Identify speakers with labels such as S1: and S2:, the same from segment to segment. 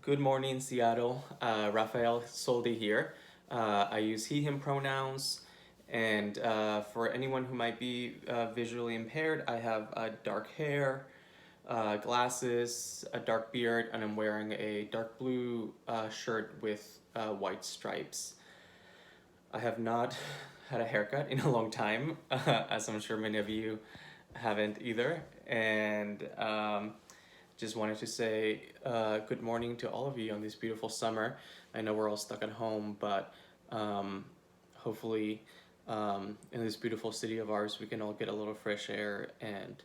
S1: Good morning, Seattle. Rafael Soldi here. I use he, him pronouns. And for anyone who might be visually impaired, I have dark hair, glasses, a dark beard, and I'm wearing a dark blue shirt with white stripes. I have not had a haircut in a long time, as I'm sure many of you haven't either. And just wanted to say good morning to all of you on this beautiful summer. I know we're all stuck at home, but hopefully, in this beautiful city of ours, we can all get a little fresh air and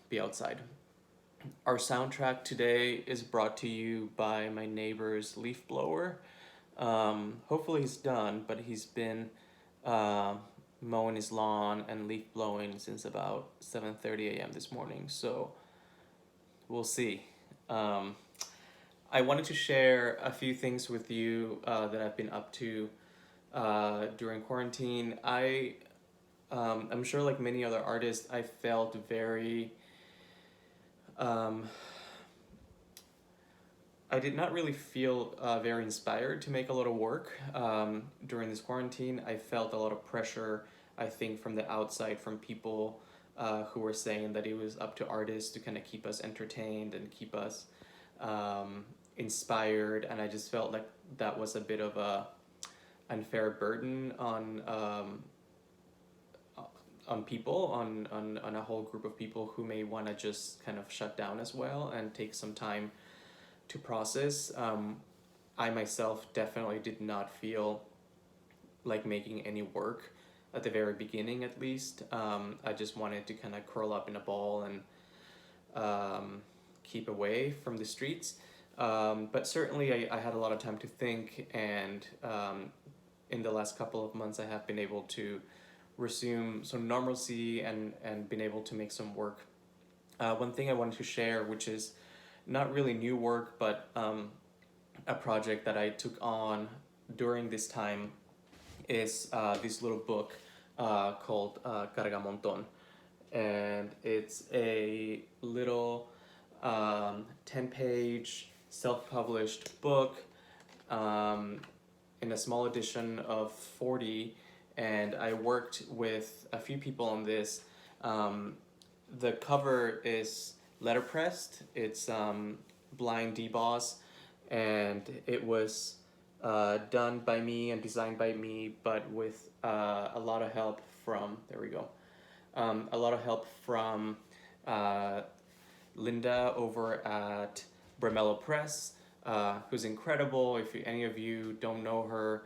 S1: be outside. Our soundtrack today is brought to you by my neighbor's leaf blower. Hopefully he's done, but he's been uh, mowing his lawn and leaf blowing since about 7:30 a.m. this morning. So we'll see. Um, I wanted to share a few things with you that I've been up to during quarantine. I'm sure, like many other artists, I felt very. Um, I did not really feel very inspired to make a lot of work during this quarantine. I felt a lot of pressure, I think, from the outside, from people who were saying that it was up to artists to kind of keep us entertained and keep us um, inspired. And I just felt like that was a bit of a unfair burden on people, on a whole group of people who may want to just kind of shut down as well and take some time to process. I myself definitely did not feel like making any work at the very beginning, at least. I just wanted to kind of curl up in a ball and keep away from the streets. But certainly, I had a lot of time to think, and in the last couple of months, I have been able to resume some normalcy and been able to make some work. One thing I wanted to share, which is not really new work, but a project that I took on during this time, is this little book called Caragamonton. And it's a little 10-page self-published book um, in a small edition of 40. And I worked with a few people on this. The cover is letterpressed. It's blind deboss, and it was done by me and designed by me, but with a lot of help from, there we go, a lot of help from uh, Linda over at Bremello Press, who's incredible. If any of you don't know her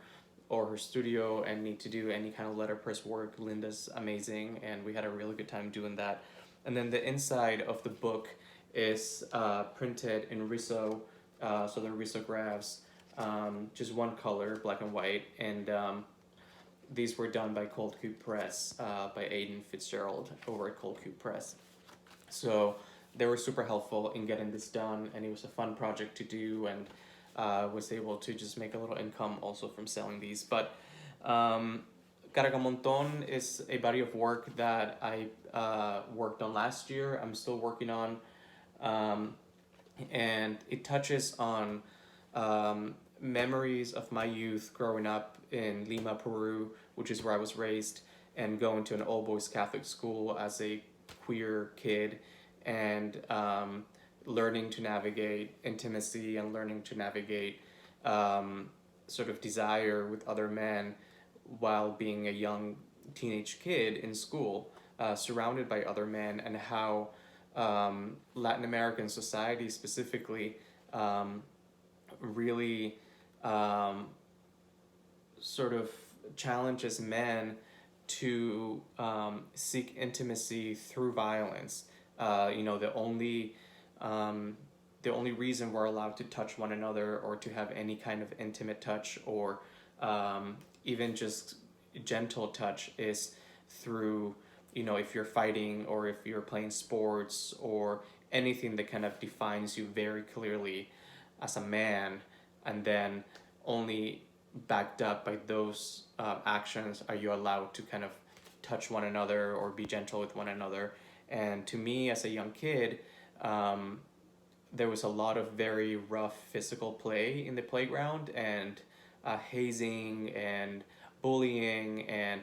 S1: or her studio and need to do any kind of letterpress work, Linda's amazing, and we had a really good time doing that. And then the inside of the book is printed in riso, so the risographs, just one color, black and white, and these were done by Cold Cube Press, by Aiden Fitzgerald over at Cold Cube Press. So they were super helpful in getting this done, and it was a fun project to do, and was able to just make a little income also from selling these. But Caragamonton is a body of work that I worked on last year. I'm still working on, um, and it touches on memories of my youth growing up in Lima, Peru, which is where I was raised, and going to an all boys Catholic school as a queer kid, and learning to navigate intimacy and learning to navigate sort of desire with other men while being a young teenage kid in school, surrounded by other men, and how Latin American society specifically really um, sort of challenges men to seek intimacy through violence. Um, the only reason we're allowed to touch one another or to have any kind of intimate touch or even just gentle touch is through, if you're fighting or if you're playing sports or anything that kind of defines you very clearly as a man, and then only backed up by those actions are you allowed to kind of touch one another or be gentle with one another. And to me, as a young kid, um, there was a lot of very rough physical play in the playground, and hazing and bullying, and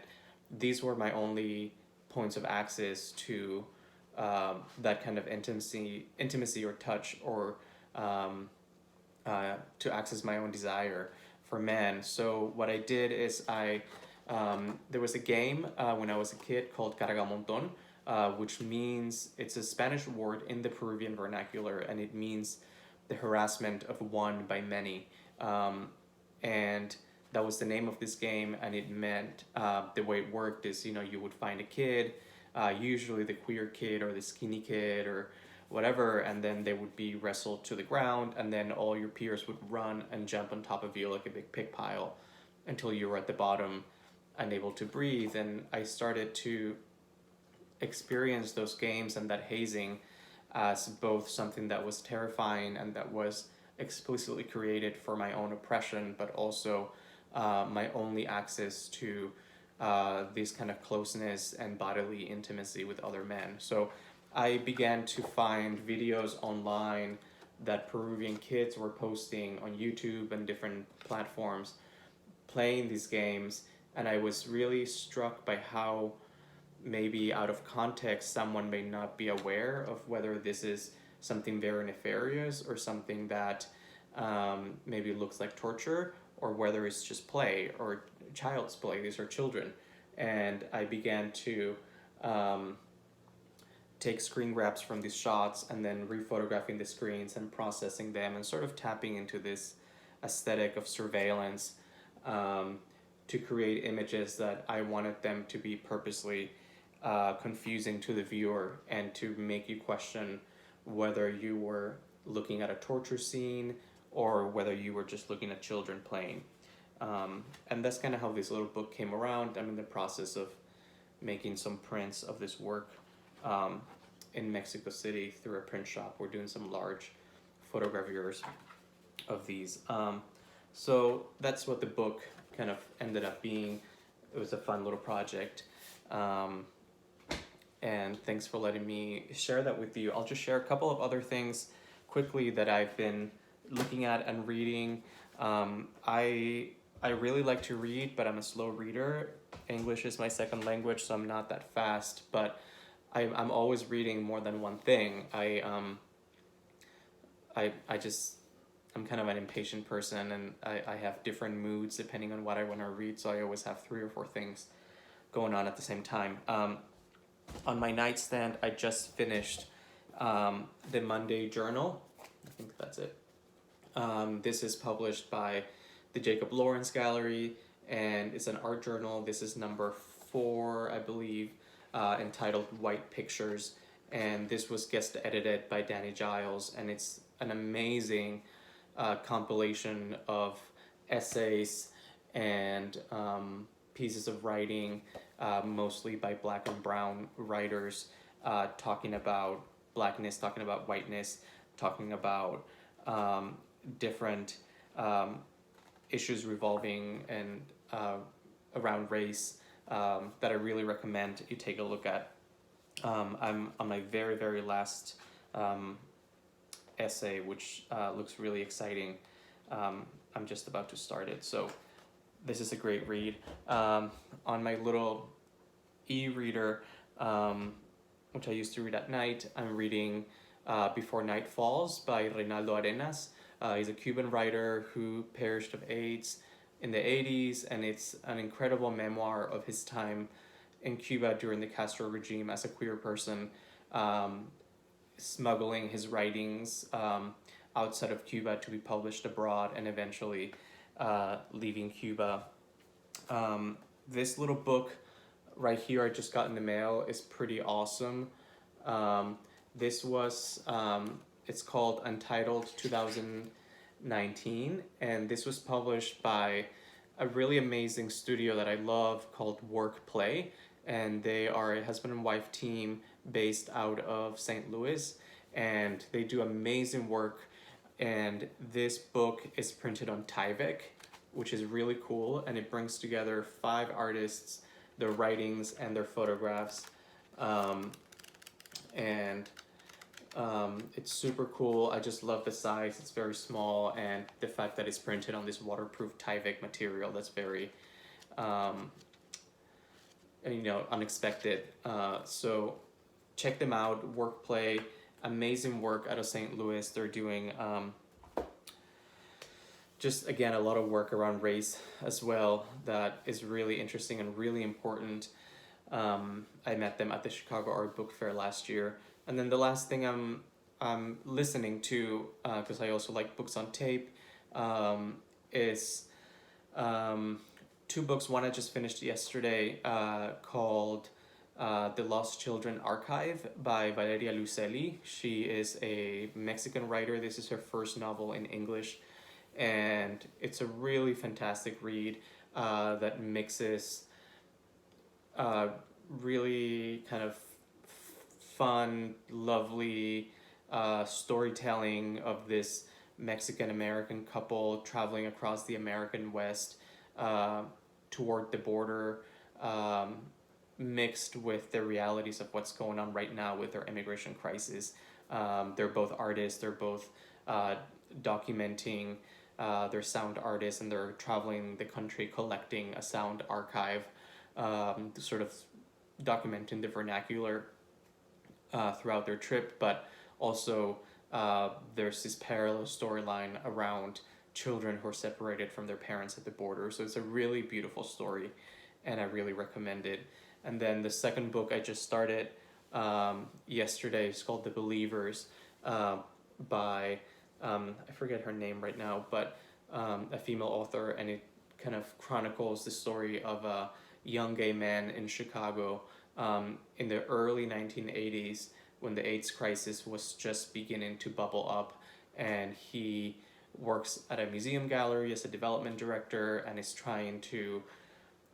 S1: these were my only points of access to that kind of intimacy or touch, or to access my own desire for men. So what I did is there was a game when I was a kid called Caragamonton, which means, it's a Spanish word in the Peruvian vernacular, and it means the harassment of one by many. And that was the name of this game, and it meant, the way it worked is, you would find a kid, usually the queer kid or the skinny kid or whatever, and then they would be wrestled to the ground, and then all your peers would run and jump on top of you like a big pig pile until you were at the bottom, unable to breathe. And I started to experience those games and that hazing as both something that was terrifying and that was explicitly created for my own oppression, but also my only access to this kind of closeness and bodily intimacy with other men. So I began to find videos online that Peruvian kids were posting on YouTube and different platforms playing these games, and I was really struck by how, maybe out of context, someone may not be aware of whether this is something very nefarious or something that maybe looks like torture, or whether it's just play or child's play. These are children. And I began to take screen grabs from these shots and then rephotographing the screens and processing them and sort of tapping into this aesthetic of surveillance, to create images that I wanted them to be purposely confusing to the viewer and to make you question whether you were looking at a torture scene or whether you were just looking at children playing. And that's kind of how this little book came around. I'm in the process of making some prints of this work in Mexico City through a print shop. We're doing some large photogravures of these. So that's what the book kind of ended up being. It was a fun little project. And thanks for letting me share that with you. I'll just share a couple of other things quickly that I've been looking at and reading. I really like to read, but I'm a slow reader. English is my second language, so I'm not that fast, but I'm always reading more than one thing. I'm kind of an impatient person, and I have different moods depending on what I want to read, so I always have 3 or 4 things going on at the same time. On my nightstand, I just finished the Monday Journal. I think that's it. This is published by the Jacob Lawrence Gallery, and it's an art journal. This is number 4, I believe, entitled White Pictures, and this was guest edited by Danny Giles, and it's an amazing compilation of essays and pieces of writing, mostly by Black and brown writers, talking about Blackness, talking about whiteness, talking about different issues revolving and around race, that I really recommend you take a look at. I'm on my very, very last essay, which looks really exciting. I'm just about to start it, so this is a great read. On my little e-reader, which I used to read at night, I'm reading Before Night Falls by Reinaldo Arenas. He's a Cuban writer who perished of AIDS in the 80s, and it's an incredible memoir of his time in Cuba during the Castro regime as a queer person, smuggling his writings outside of Cuba to be published abroad, and eventually leaving Cuba. This little book right here I just got in the mail is pretty awesome. This was, it's called Untitled 2019, and this was published by a really amazing studio that I love called Work Play, and they are a husband and wife team based out of St. Louis, and they do amazing work. And this book is printed on Tyvek, which is really cool, and it brings together 5 artists, their writings and their photographs, and It's super cool. I just love the size. It's very small, and the fact that it's printed on this waterproof Tyvek material that's very, um, unexpected. So check them out. Workplay, amazing work out of St. Louis. They're doing just again a lot of work around race as well that is really interesting and really important. I met them at the Chicago Art Book Fair last year, and then the last thing I'm listening to, because I also like books on tape, is two books. One I just finished yesterday, called The Lost Children Archive by Valeria Lucelli. She is a Mexican writer. This is her first novel in English, and it's a really fantastic read that mixes really kind of fun, lovely storytelling of this Mexican American couple traveling across the American West toward the border, mixed with the realities of what's going on right now with their immigration crisis. They're both artists, they're both documenting, they're sound artists, and they're traveling the country collecting a sound archive, sort of documenting the vernacular throughout their trip, but also there's this parallel storyline around children who are separated from their parents at the border. So it's a really beautiful story, and I really recommend it. And then the second book I just started yesterday is called The Believers, by, I forget her name right now, but a female author, and it kind of chronicles the story of a young gay man in Chicago in the early 1980s when the AIDS crisis was just beginning to bubble up, and he works at a museum gallery as a development director and is trying to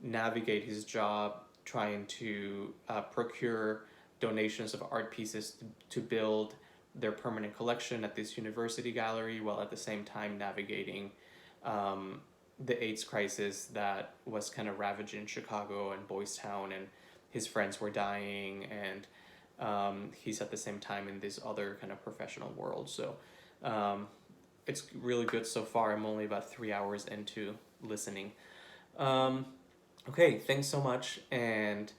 S1: navigate his job, trying to procure donations of art pieces to build their permanent collection at this university gallery, while at the same time navigating the AIDS crisis that was kind of ravaging Chicago and Boys Town, and his friends were dying, and he's at the same time in this other kind of professional world. So it's really good so far. I'm only about 3 hours into listening. Okay, thanks so much, and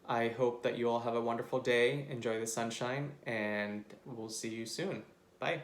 S1: I hope that you all have a wonderful day. Enjoy the sunshine, and we'll see you soon. Bye.